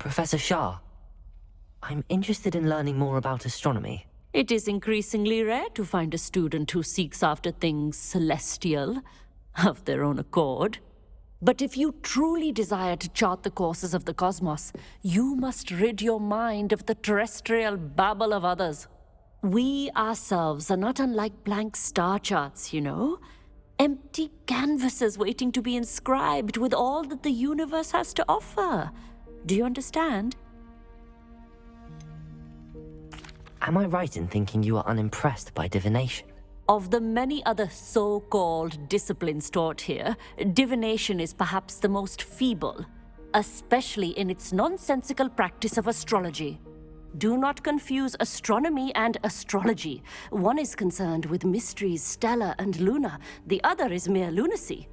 Professor Shah, I'm interested in learning more about astronomy. It is increasingly rare to find a student who seeks after things celestial, of their own accord. But if you truly desire to chart the courses of the cosmos, you must rid your mind of the terrestrial babble of others. We ourselves are not unlike blank star charts, you know? Empty canvases waiting to be inscribed with all that the universe has to offer. Do you understand? Am I right in thinking you are unimpressed by divination? Of the many other so-called disciplines taught here, divination is perhaps the most feeble, especially in its nonsensical practice of astrology. Do not confuse astronomy and astrology. One is concerned with mysteries stellar and lunar, the other is mere lunacy.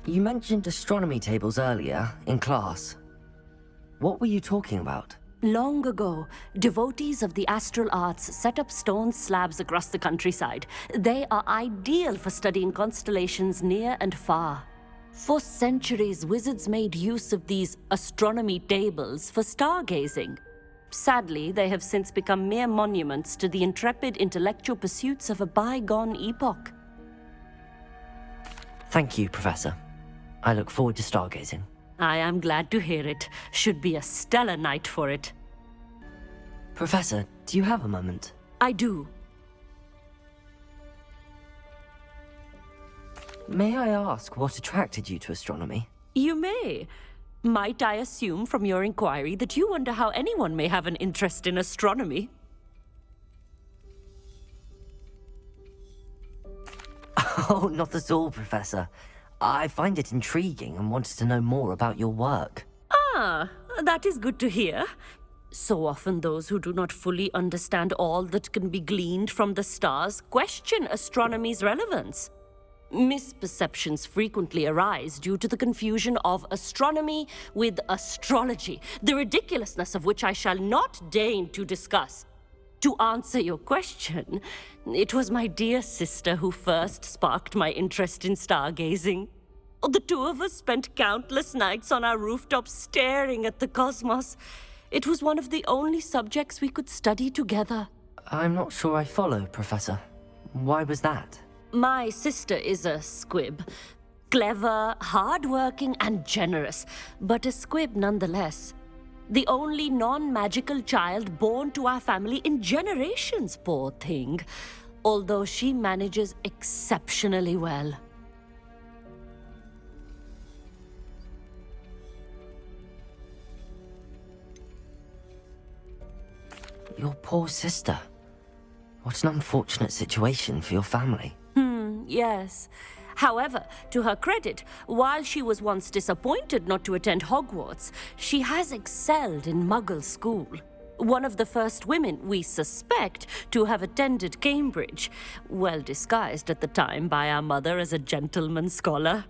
You mentioned astronomy tables earlier, in class. What were you talking about? Long ago, devotees of the astral arts set up stone slabs across the countryside. They are ideal for studying constellations near and far. For centuries, wizards made use of these astronomy tables for stargazing. Sadly, they have since become mere monuments to the intrepid intellectual pursuits of a bygone epoch. Thank you, Professor. I look forward to stargazing. I am glad to hear it. Should be a stellar night for it. Professor, do you have a moment? I do. May I ask what attracted you to astronomy? You may. Might I assume from your inquiry that you wonder how anyone may have an interest in astronomy? Oh, not at all, Professor. I find it intriguing and wanted to know more about your work. Ah, that is good to hear. So often those who do not fully understand all that can be gleaned from the stars question astronomy's relevance. Misperceptions frequently arise due to the confusion of astronomy with astrology, the ridiculousness of which I shall not deign to discuss. To answer your question, it was my dear sister who first sparked my interest in stargazing. The two of us spent countless nights on our rooftop staring at the cosmos. It was one of the only subjects we could study together. I'm not sure I follow, Professor. Why was that? My sister is a squib. Clever, hardworking, and generous, but a squib nonetheless. The only non-magical child born to our family in generations, poor thing. Although she manages exceptionally well. Your poor sister. What an unfortunate situation for your family. Yes. However, to her credit, while she was once disappointed not to attend Hogwarts, she has excelled in Muggle school. One of the first women, we suspect, to have attended Cambridge, well disguised at the time by our mother as a gentleman scholar.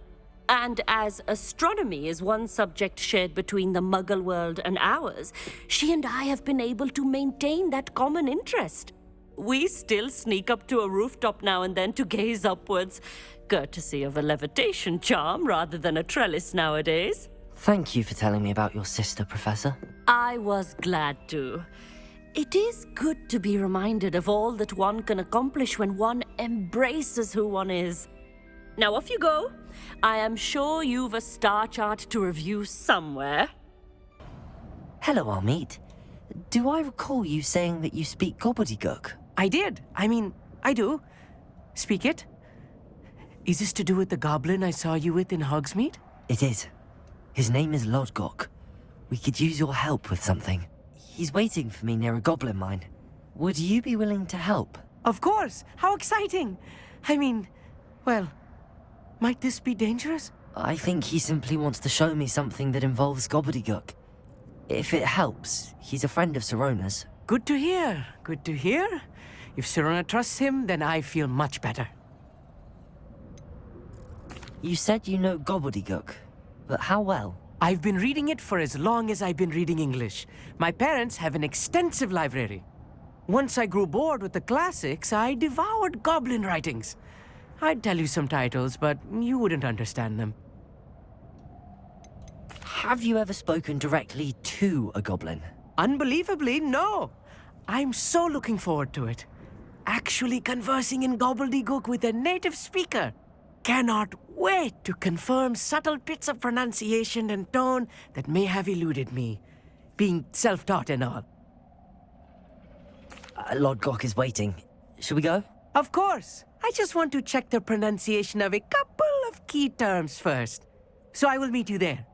And as astronomy is one subject shared between the Muggle world and ours, she and I have been able to maintain that common interest. We still sneak up to a rooftop now and then to gaze upwards, courtesy of a levitation charm rather than a trellis nowadays. Thank you for telling me about your sister, Professor. I was glad to. It is good to be reminded of all that one can accomplish when one embraces who one is. Now off you go. I am sure you've a star chart to review somewhere. Hello, Amit. Do I recall you saying that you speak Gobbledegook? I did. I do. Speak it. Is this to do with the goblin I saw you with in Hogsmeade? It is. His name is Lodgok. We could use your help with something. He's waiting for me near a goblin mine. Would you be willing to help? Of course. How exciting. Well, might this be dangerous? I think he simply wants to show me something that involves Gobbledegook. If it helps, he's a friend of Sirona's. Good to hear. Good to hear. If Sirona trusts him, then I feel much better. You said you know Gobbledegook, but how well? I've been reading it for as long as I've been reading English. My parents have an extensive library. Once I grew bored with the classics, I devoured goblin writings. I'd tell you some titles, but you wouldn't understand them. Have you ever spoken directly to a goblin? Unbelievably, no. I'm so looking forward to it. Actually conversing in Gobbledegook with a native speaker. Cannot wait to confirm subtle bits of pronunciation and tone that may have eluded me, being self-taught and all. Lord Gok is waiting. Shall we go? Of course. I just want to check the pronunciation of a couple of key terms first. So I will meet you there.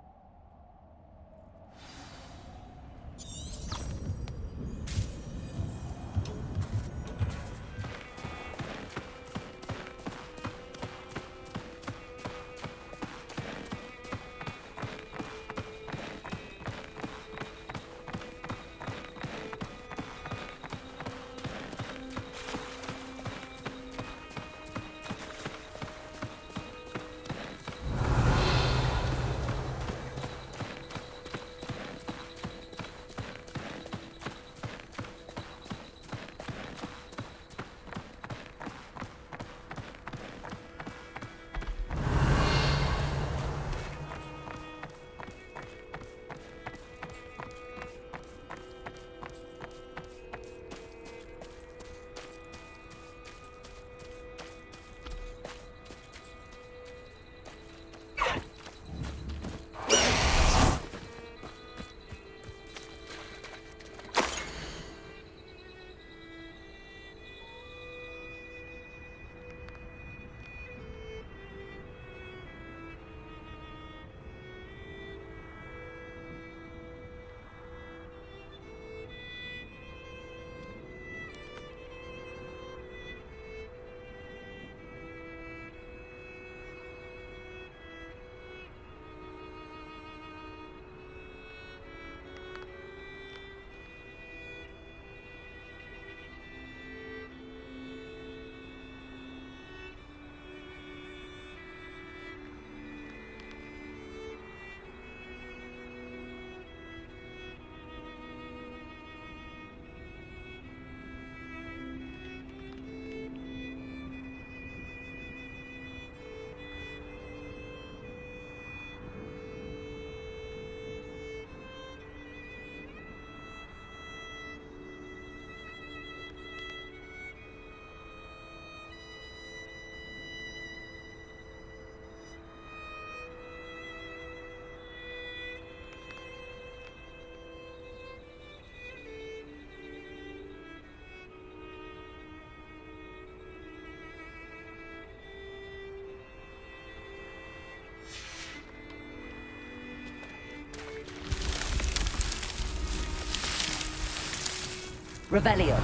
Revelio.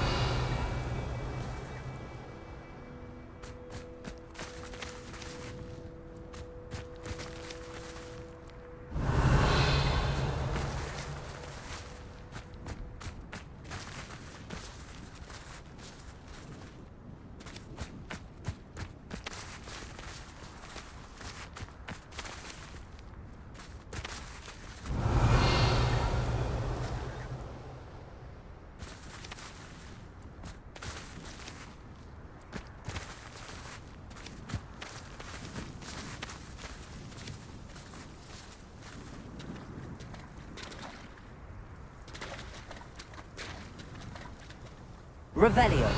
Revelio.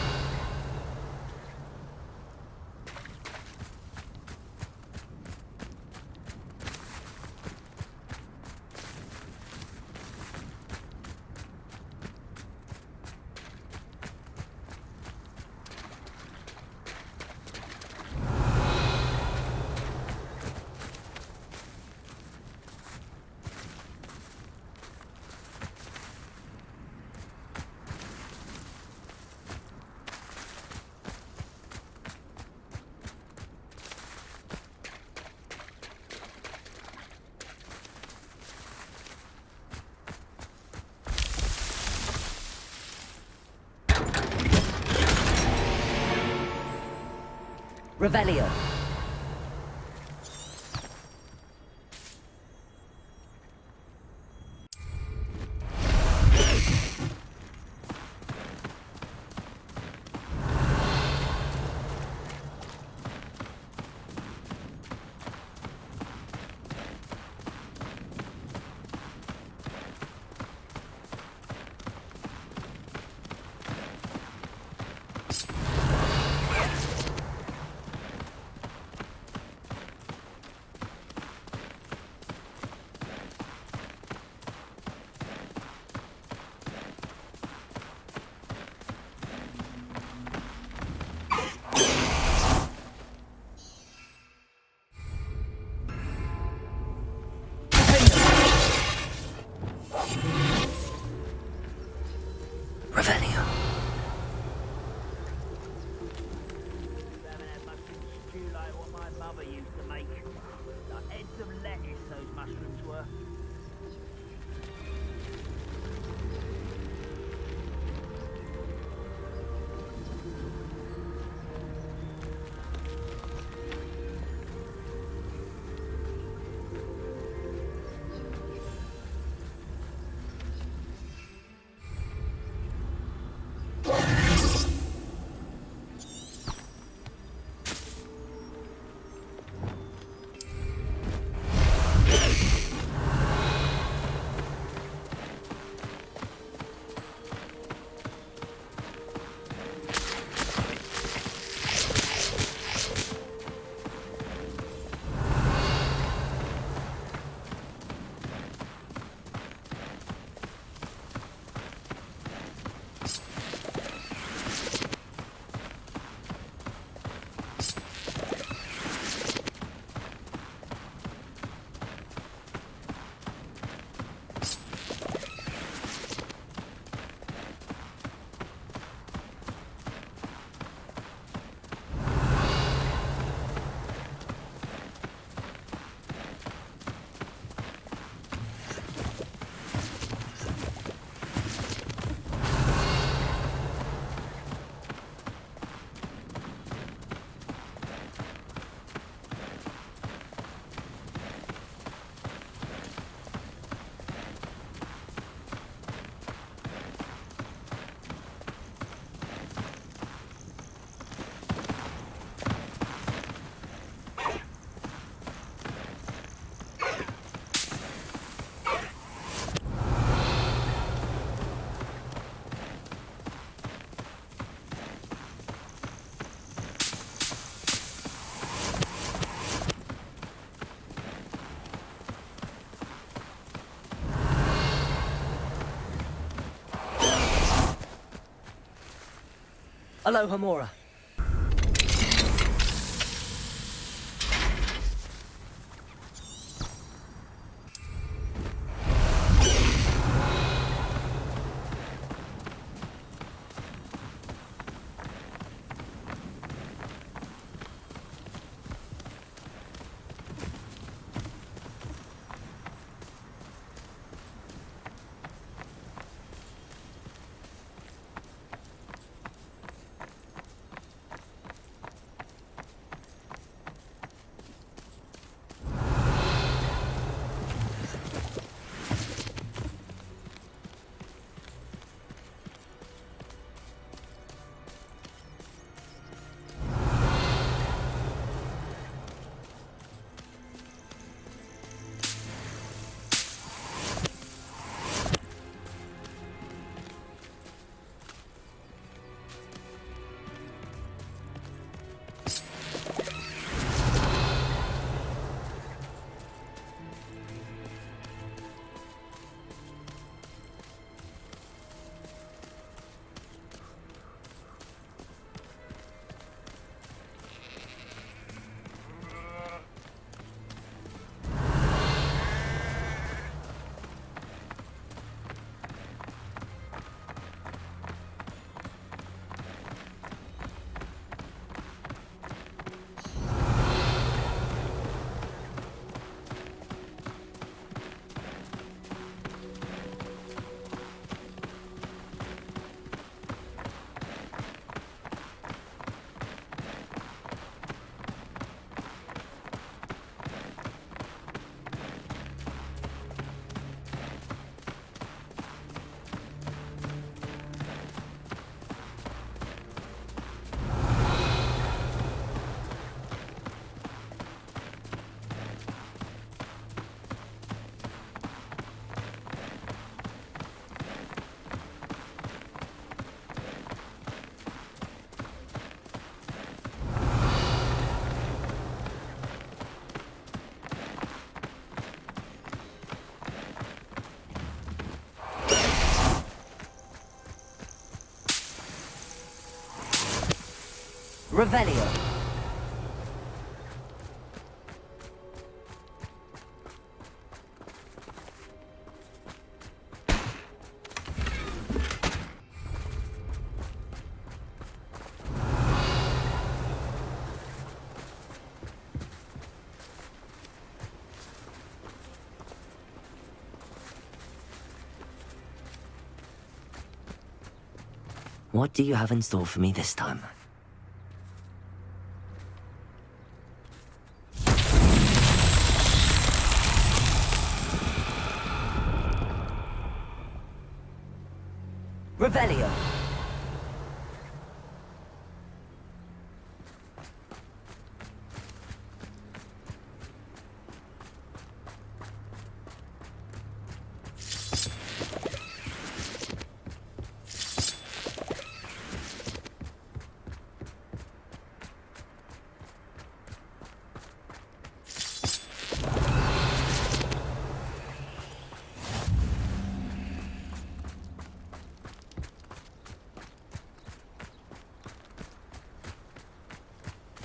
Revelio. Like heads of lettuce, those mushrooms were. Aloha, Mora. Revelio. What do you have in store for me this time? Revelio!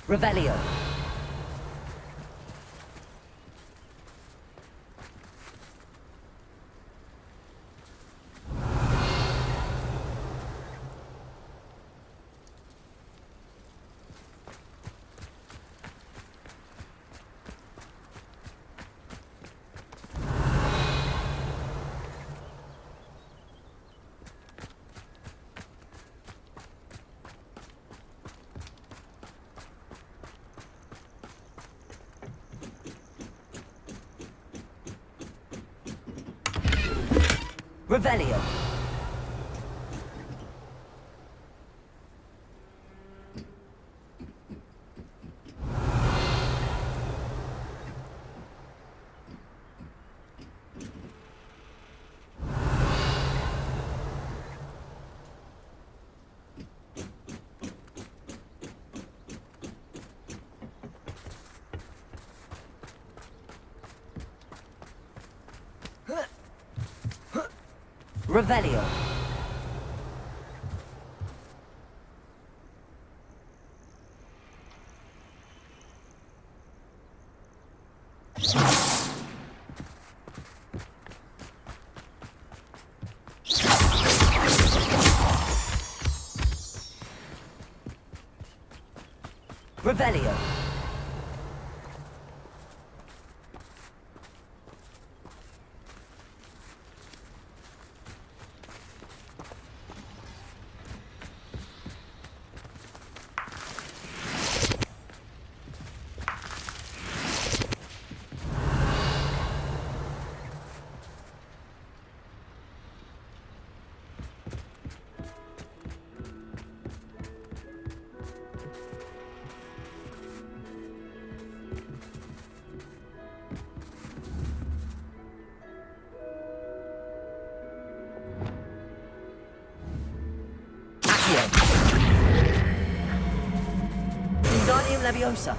Revelio. Revelio. Revelio. Revelio. Wingardium Leviosa.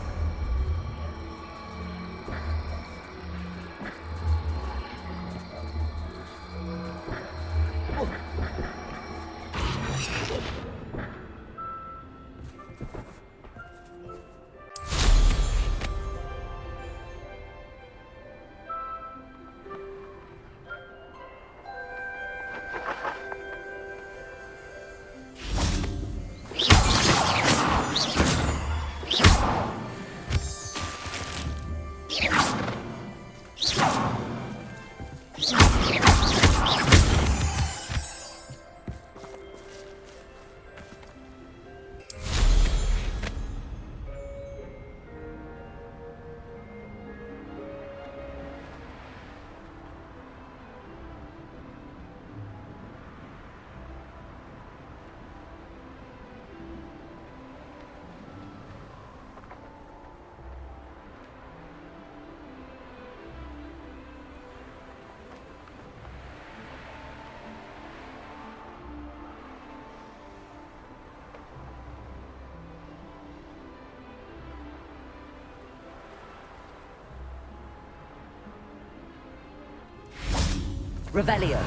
Revelio.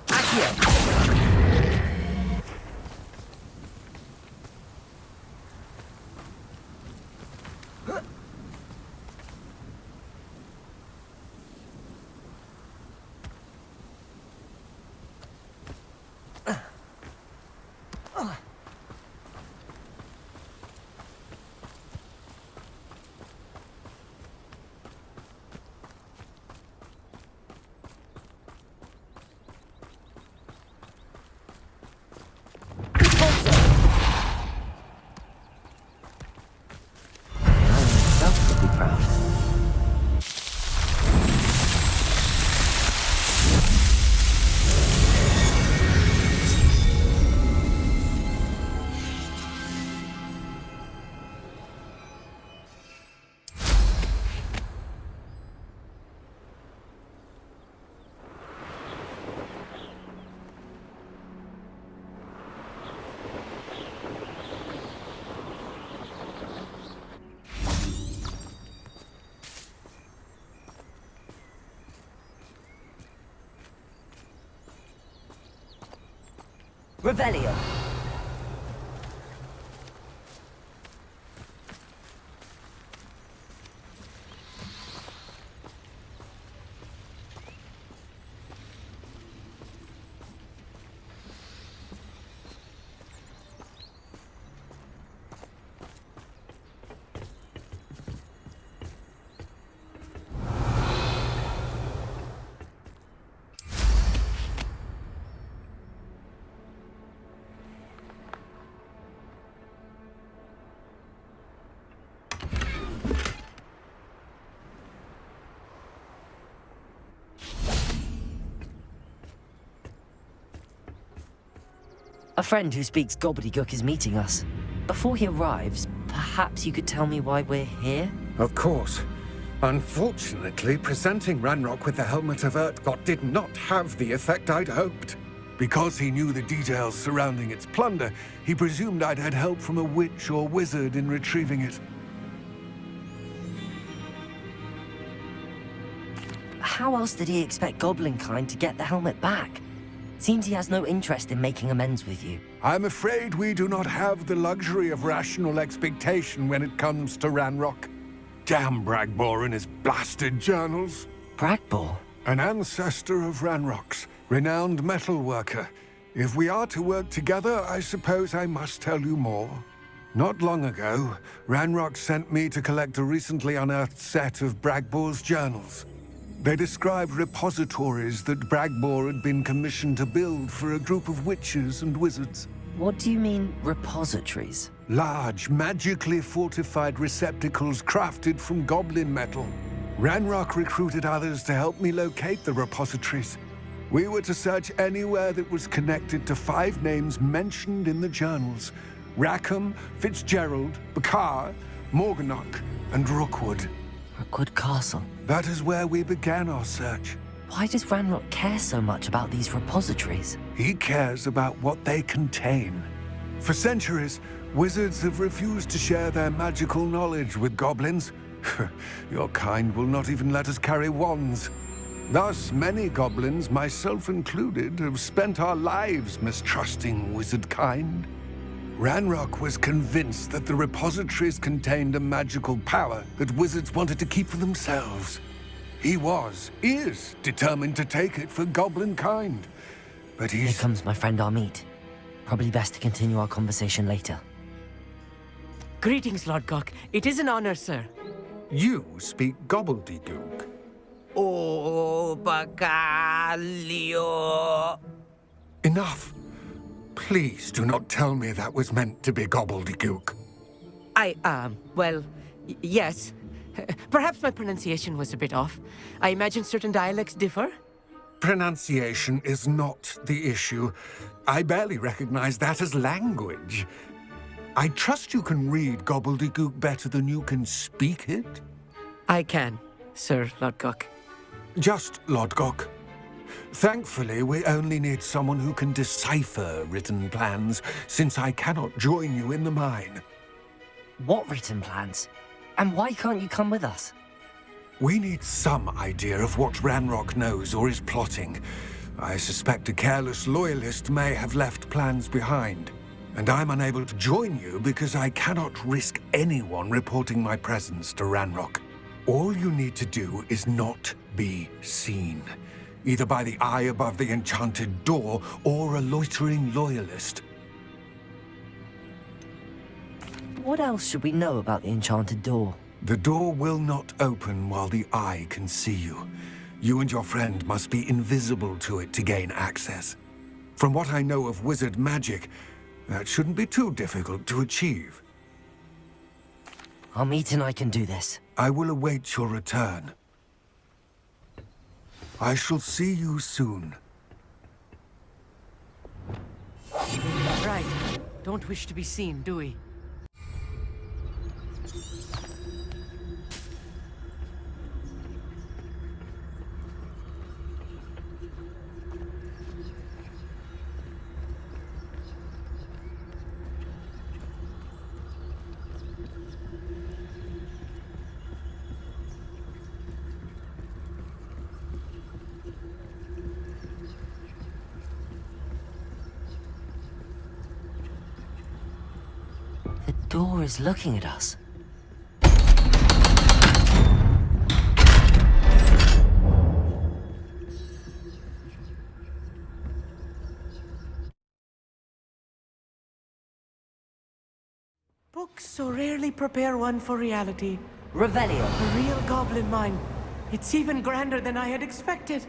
Accio. Revelio. A friend who speaks Gobbledegook is meeting us. Before he arrives, perhaps you could tell me why we're here? Of course. Unfortunately, presenting Ranrock with the Helmet of Urtkot did not have the effect I'd hoped. Because he knew the details surrounding its plunder, he presumed I'd had help from a witch or wizard in retrieving it. How else did he expect Goblinkind to get the helmet back? Seems he has no interest in making amends with you. I'm afraid we do not have the luxury of rational expectation when it comes to Ranrock. Damn Bragbor and his blasted journals. Bragbor? An ancestor of Ranrock's, renowned metalworker. If we are to work together, I suppose I must tell you more. Not long ago, Ranrock sent me to collect a recently unearthed set of Bragbor's journals. They described repositories that Bragbor had been commissioned to build for a group of witches and wizards. What do you mean, repositories? Large, magically fortified receptacles crafted from goblin metal. Ranrock recruited others to help me locate the repositories. We were to search anywhere that was connected to 5 names mentioned in the journals: Rackham, Fitzgerald, Bakar, Morganach, and Rookwood. Rookwood Castle. That is where we began our search. Why does Ranrock care so much about these repositories? He cares about what they contain. For centuries, wizards have refused to share their magical knowledge with goblins. Your kind will not even let us carry wands. Thus, many goblins, myself included, have spent our lives mistrusting wizard kind. Ranrock was convinced that the repositories contained a magical power that wizards wanted to keep for themselves. He is determined to take it for goblin kind. But Here he's... comes my friend Amit. Probably best to continue our conversation later. Greetings, Lord Gok. It is an honor, sir. You speak Gobbledegook. Oh, Bagalio. Enough. Please do not tell me that was meant to be Gobbledegook. Yes. Perhaps my pronunciation was a bit off. I imagine certain dialects differ. Pronunciation is not the issue. I barely recognize that as language. I trust you can read Gobbledegook better than you can speak it? I can, Sir Lord Gok. Just Lord Gok. Thankfully, we only need someone who can decipher written plans, since I cannot join you in the mine. What written plans? And why can't you come with us? We need some idea of what Ranrock knows or is plotting. I suspect a careless loyalist may have left plans behind. And I'm unable to join you because I cannot risk anyone reporting my presence to Ranrock. All you need to do is not be seen, either by the eye above the enchanted door or a loitering loyalist. What else should we know about the enchanted door? The door will not open while the eye can see you. You and your friend must be invisible to it to gain access. From what I know of wizard magic, that shouldn't be too difficult to achieve. Amit and I can do this. I will await your return. I shall see you soon. Right. Don't wish to be seen, do we? door is looking at us. Books so rarely prepare one for reality. Revelio. The real goblin mine. It's even grander than I had expected.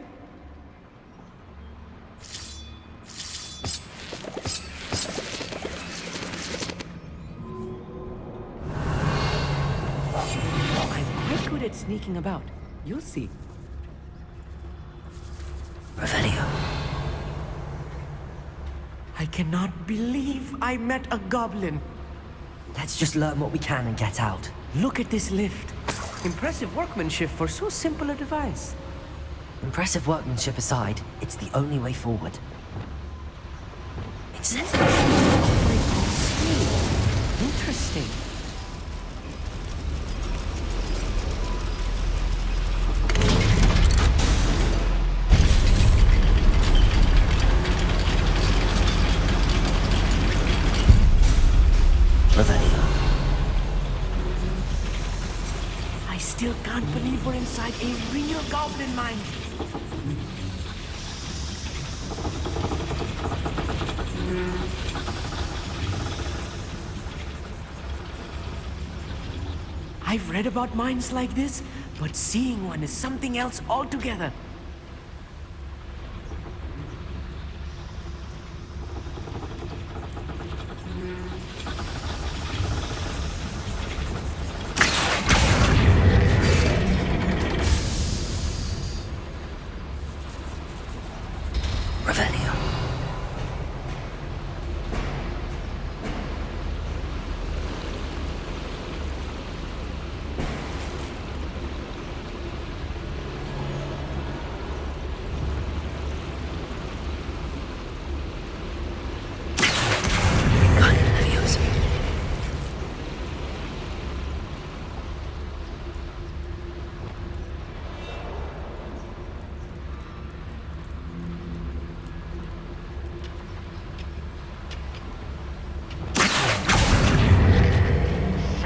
I'm quite good at sneaking about. You'll see. Revelio. I cannot believe I met a goblin. Let's just learn what we can and get out. Look at this lift. Impressive workmanship for so simple a device. Impressive workmanship aside, it's the only way forward. It says Interesting. Revelio. I still can't believe we're inside a real goblin mine. I've read about mines like this, but seeing one is something else altogether. Revelio.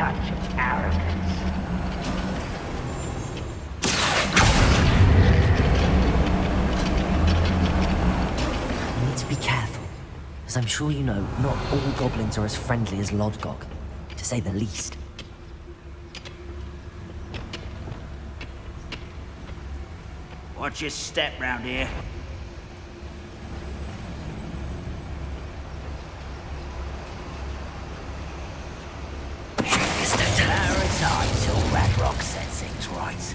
Such arrogance. You need to be careful, as I'm sure you know, not all goblins are as friendly as Lodgok, to say the least. Watch your step round here. Parasite till Radrock sets things right.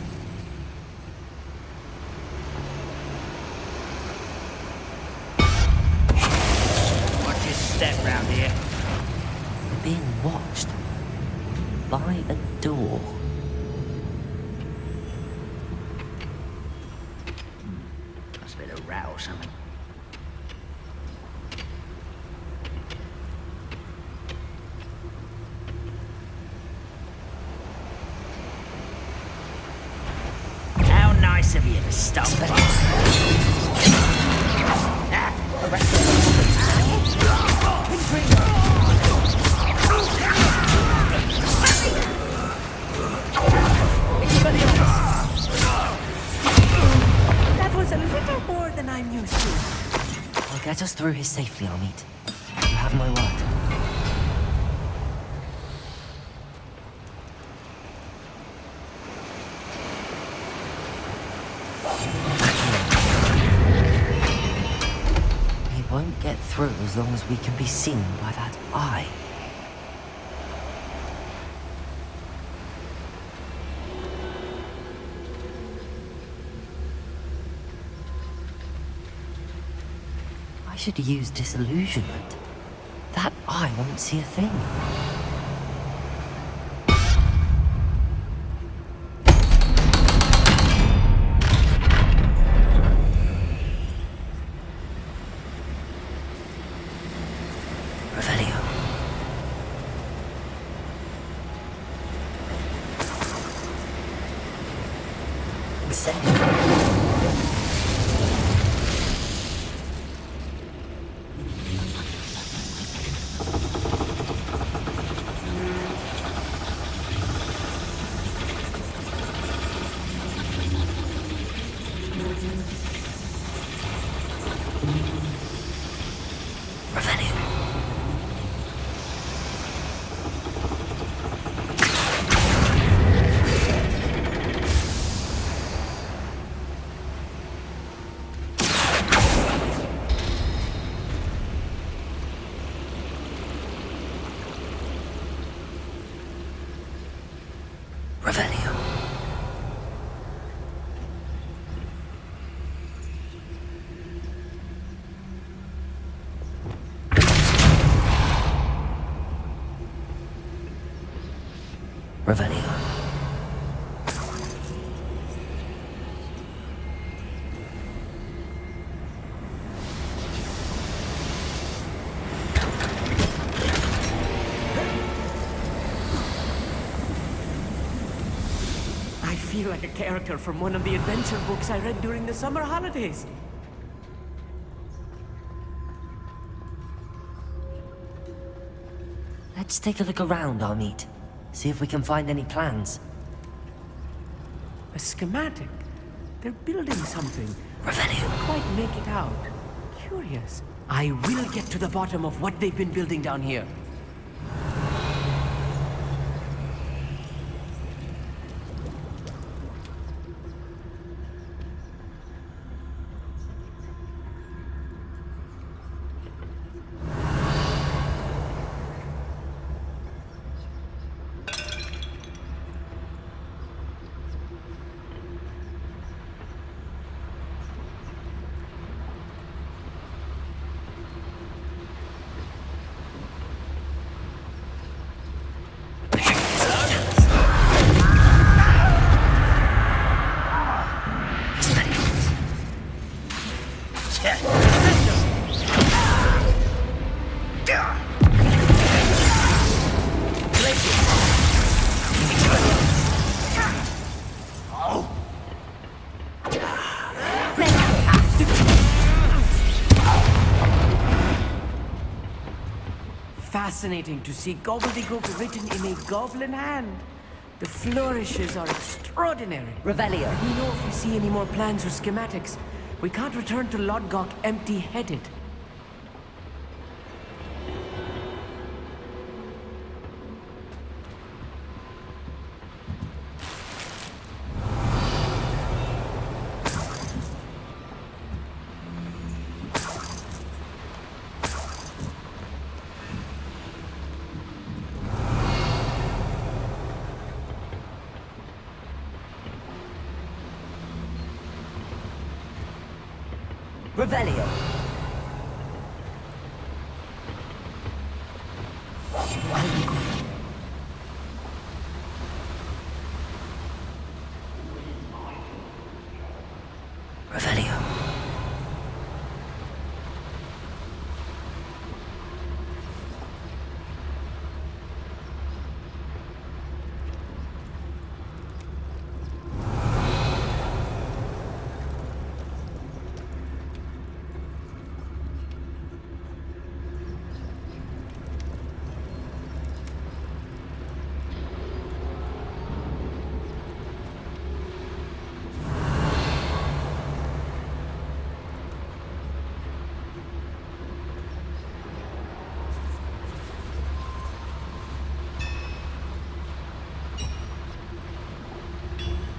Watch your step round here. We're being watched by a door. Must be a rat or something. How nice of you to stop by. That was a little more than I'm used to. I'll get us through here safely, Amit. You have my word. We won't get through as long as we can be seen by that eye. I should use disillusionment. That eye won't see a thing. Revelio. Incendio. Revelio. I feel like a character from one of the adventure books I read during the summer holidays. Let's take a look around, Armit. See if we can find any plans. A schematic. They're building something. Revelio. Can't quite make it out. Curious. I will get to the bottom of what they've been building down here. Fascinating to see Gobbledegook written in a goblin hand. The flourishes are extraordinary. Revelio. Let me know if you see any more plans or schematics. We can't return to Lodgok empty-headed. Revelio. Revelio.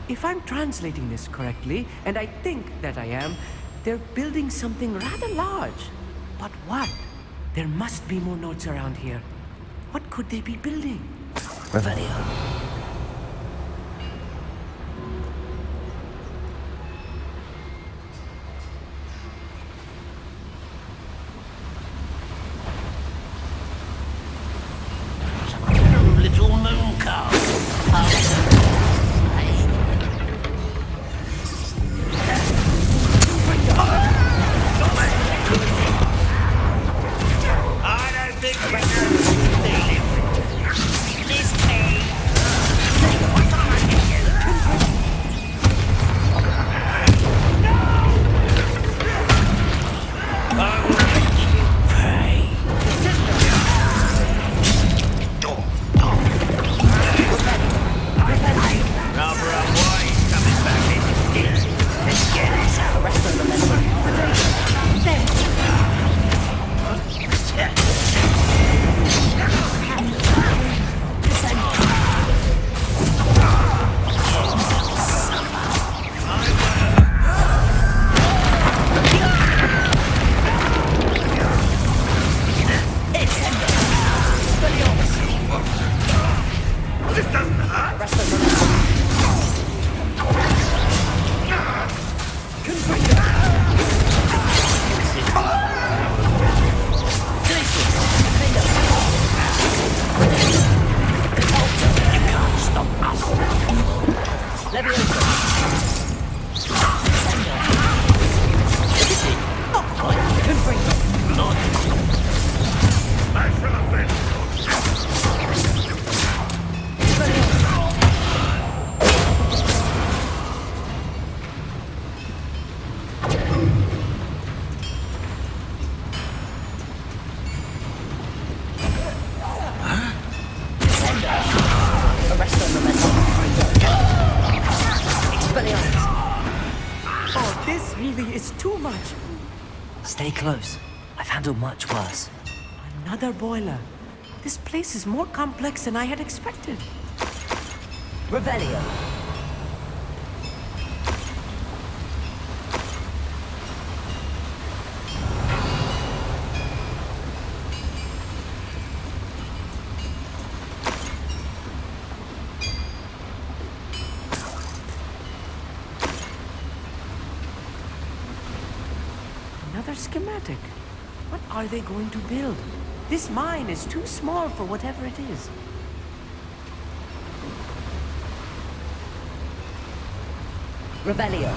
If I'm translating this correctly, and I think that I am, they're building something rather large. But what? There must be more notes around here. What could they be building? Revelio. Little moon castle. I don't think we know what to do with this pain. really is too much. Stay close. I've handled much worse. Another boiler. This place is more complex than I had expected. Revelio. Another schematic. What are they going to build? This mine is too small for whatever it is. Revelio.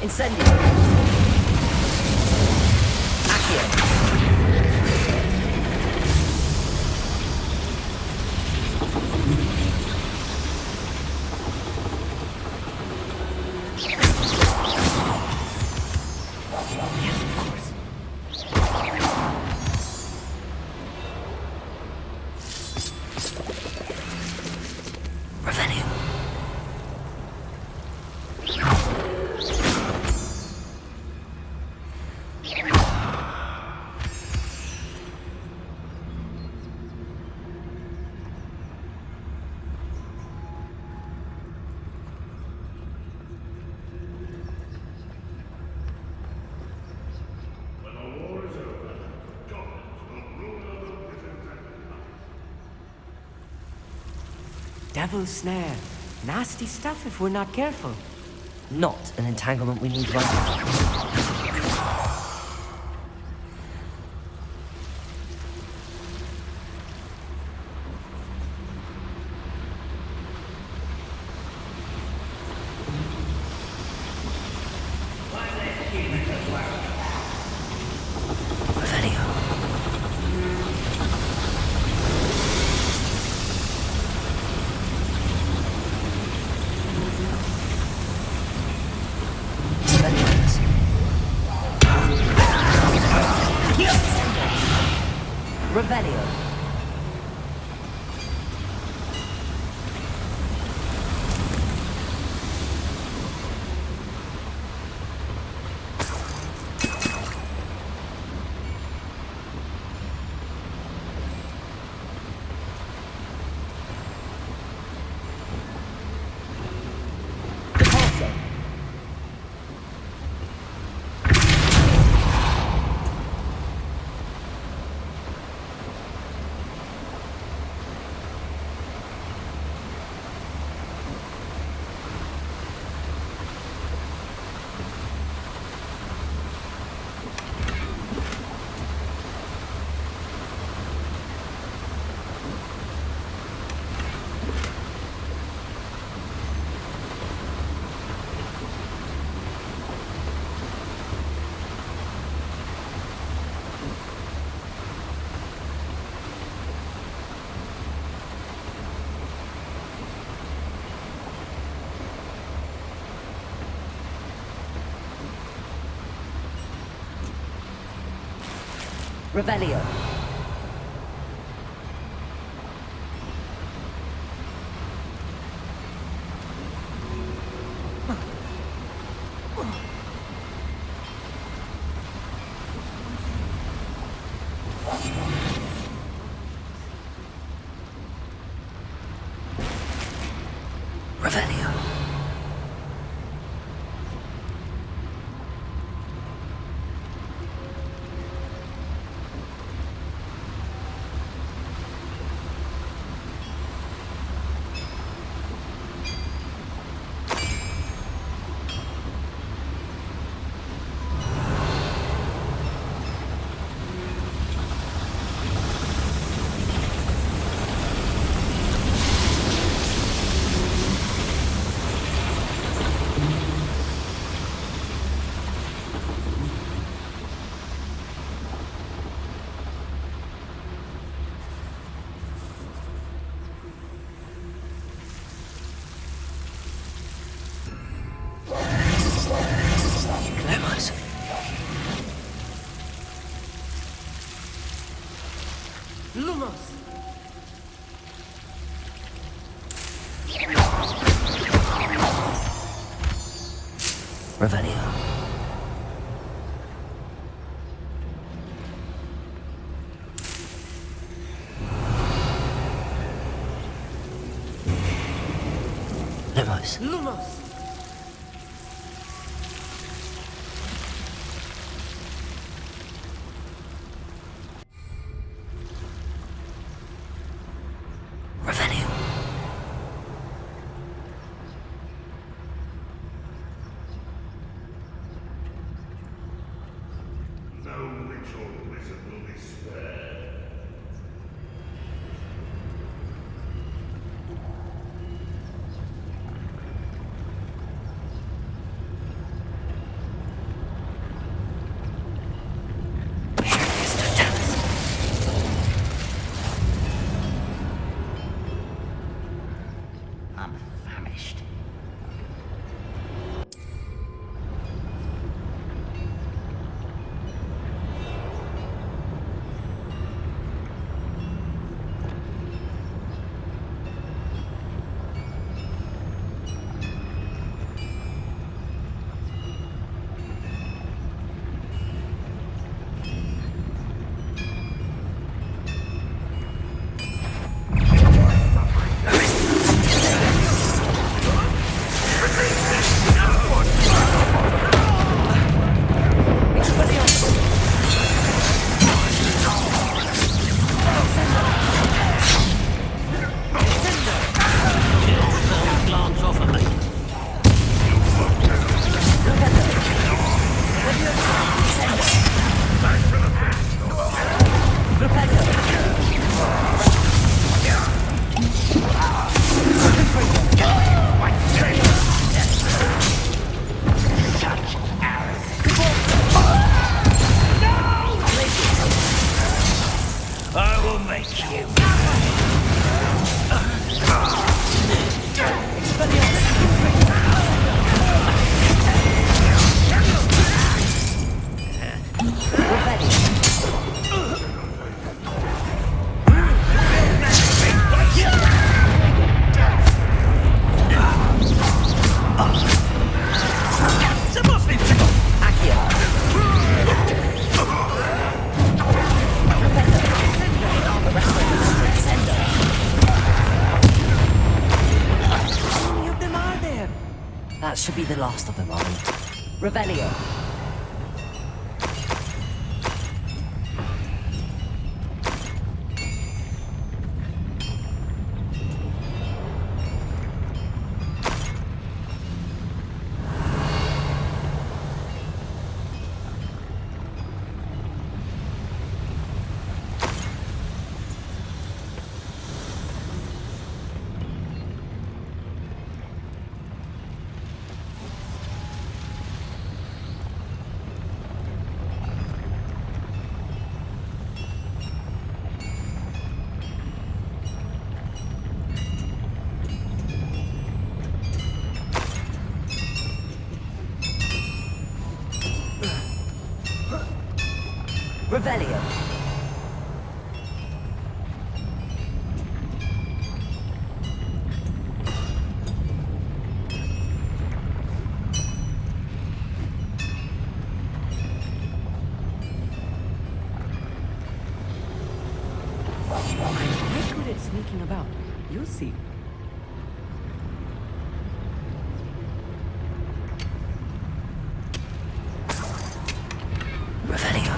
Incendio. Accio. Revelio. Devil's snare. Nasty stuff if we're not careful. Not an entanglement we need right now. Revelio. Revelio. Repulso. Revelio. Revelio. Revelio. Lumos. Lumos! Revelio. No witch or wizard will be spared. I'm famished. Glance off of me. I will make you. How many of them are there? That should be the last of them, Ollie. Revelio. Revelio. I'm good at sneaking about. You'll see. Revelio.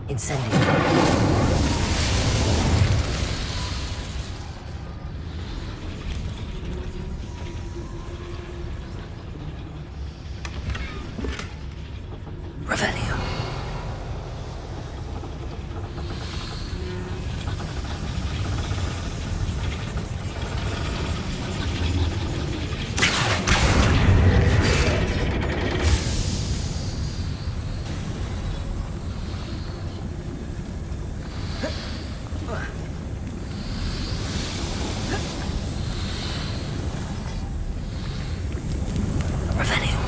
Incendio. Revelio. Revelio.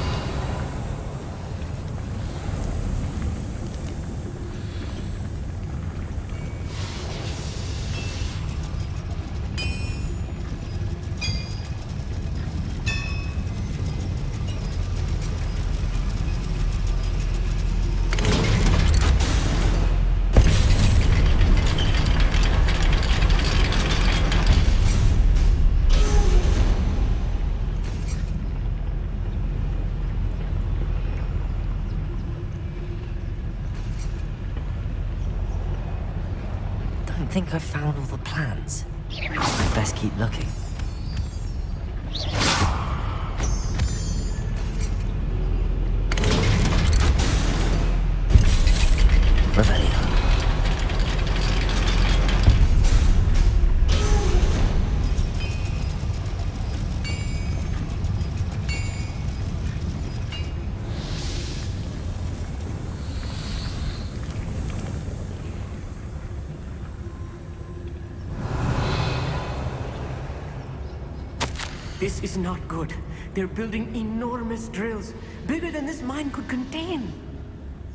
Don't think I've found all the plans. I'd best keep looking. Revelio. This is not good. They're building enormous drills, bigger than this mine could contain.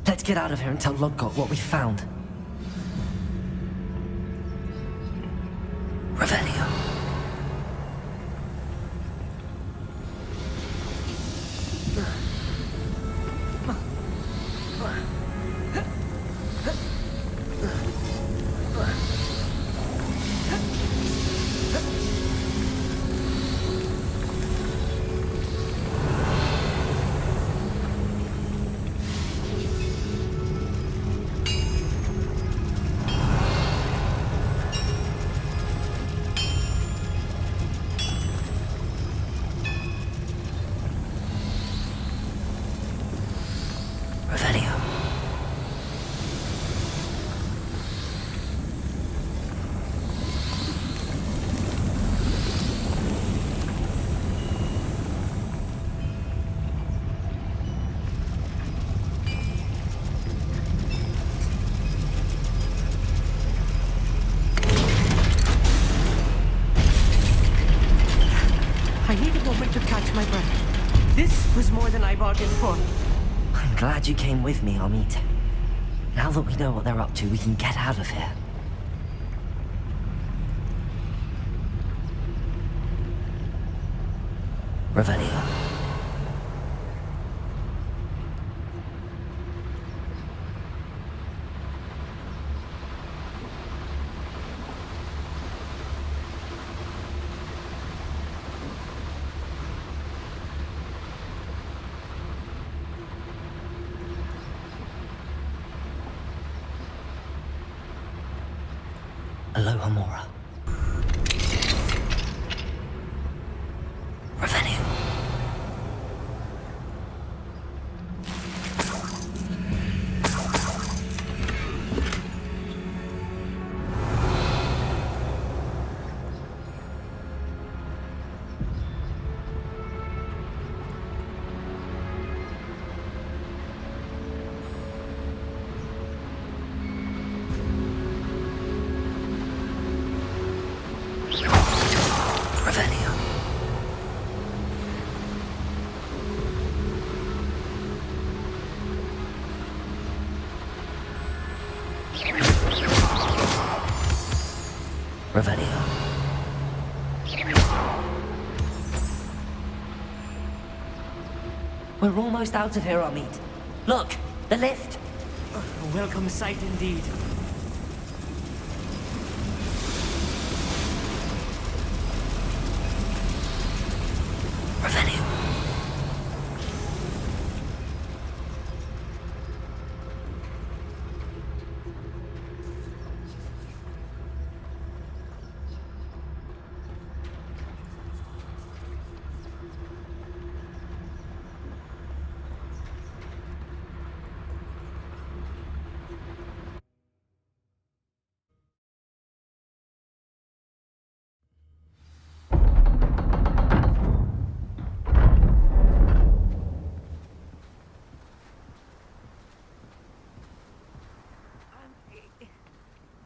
Let's get out of here and tell Lodgok what we found. Revelio. Revelio. I need a moment to catch my breath. This was more than I bargained for. I'm glad you came with me, Amit. Now that we know what they're up to, we can get out of here. Revelio. Aloha Mora. Revelio. Revelio. Revelio. We're almost out of here, Amit. Look, the lift. A welcome sight indeed. Revelio.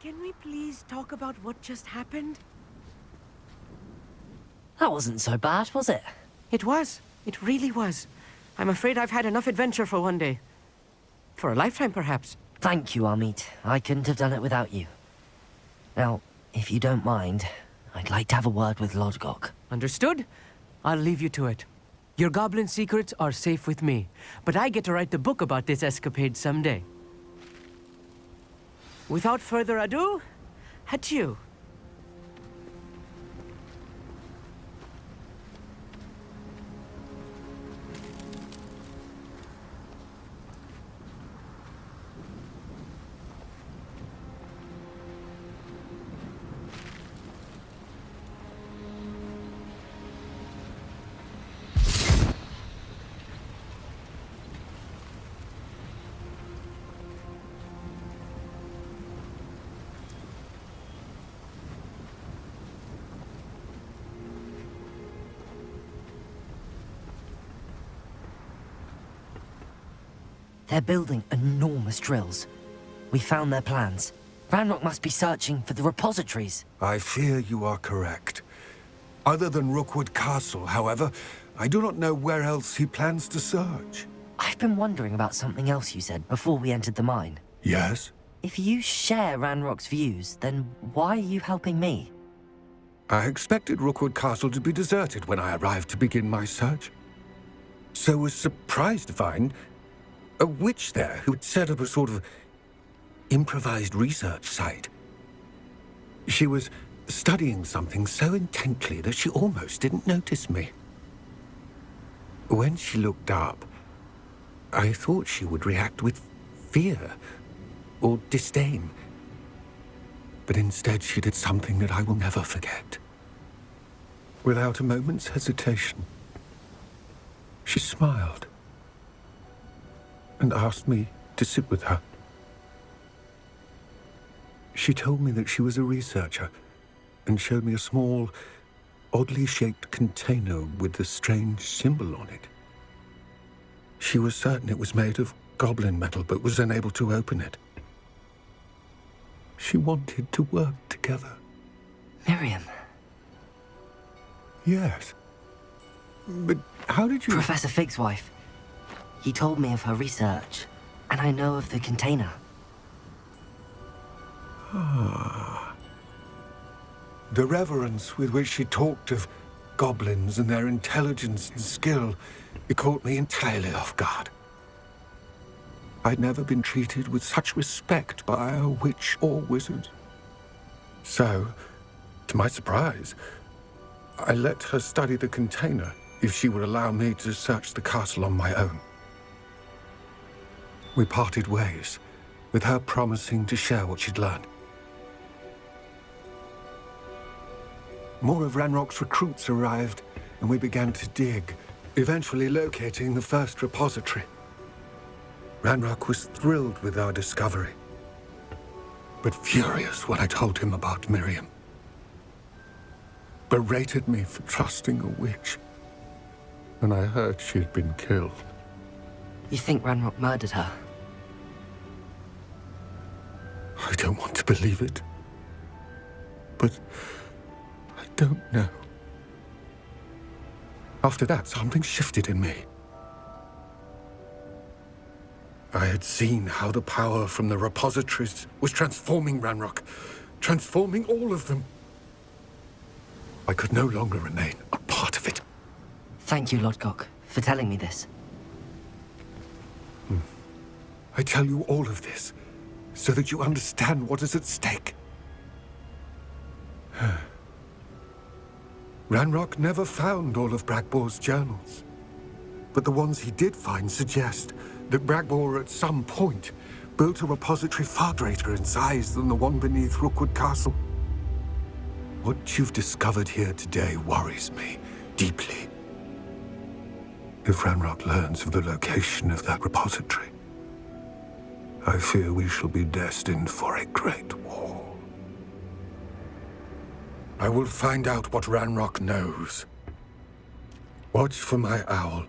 Can we please talk about what just happened? That wasn't so bad, was it? It was. It really was. I'm afraid I've had enough adventure for one day. For a lifetime, perhaps. Thank you, Amit. I couldn't have done it without you. Now, if you don't mind, I'd like to have a word with Lodgok. Understood? I'll leave you to it. Your goblin secrets are safe with me, but I get to write the book about this escapade someday. Without further ado, adieu. They're building enormous drills. We found their plans. Ranrock must be searching for the repositories. I fear you are correct. Other than Rookwood Castle, however, I do not know where else he plans to search. I've been wondering about something else you said before we entered the mine. Yes? If you share Ranrock's views, then why are you helping me? I expected Rookwood Castle to be deserted when I arrived to begin my search. So was surprised to find a witch there who had set up a sort of improvised research site. She was studying something so intently that she almost didn't notice me. When she looked up, I thought she would react with fear or disdain. But instead she did something that I will never forget. Without a moment's hesitation, she smiled and asked me to sit with her. She told me that she was a researcher and showed me a small, oddly shaped container with a strange symbol on it. She was certain it was made of goblin metal, but was unable to open it. She wanted to work together. Miriam. Yes. But how did you... Professor Fig's wife. He told me of her research, and I know of the container. The reverence with which she talked of goblins and their intelligence and skill, it caught me entirely off guard. I'd never been treated with such respect by a witch or wizard. So, to my surprise, I let her study the container if she would allow me to search the castle on my own. We parted ways, with her promising to share what she'd learned. More of Ranrock's recruits arrived, and we began to dig, eventually locating the first repository. Ranrock was thrilled with our discovery, but furious when I told him about Miriam. Berated me for trusting a witch, and I heard she'd been killed. You think Ranrock murdered her? I don't want to believe it, but I don't know. After that, something shifted in me. I had seen how the power from the repositories was transforming Ranrock, transforming all of them. I could no longer remain a part of it. Thank you, Lodgok, for telling me this. I tell you all of this so that you understand what is at stake. Ranrock never found all of Bragbor's journals, but the ones he did find suggest that Bragbor at some point built a repository far greater in size than the one beneath Rookwood Castle. What you've discovered here today worries me deeply. If Ranrock learns of the location of that repository, I fear we shall be destined for a great war. I will find out what Ranrock knows. Watch for my owl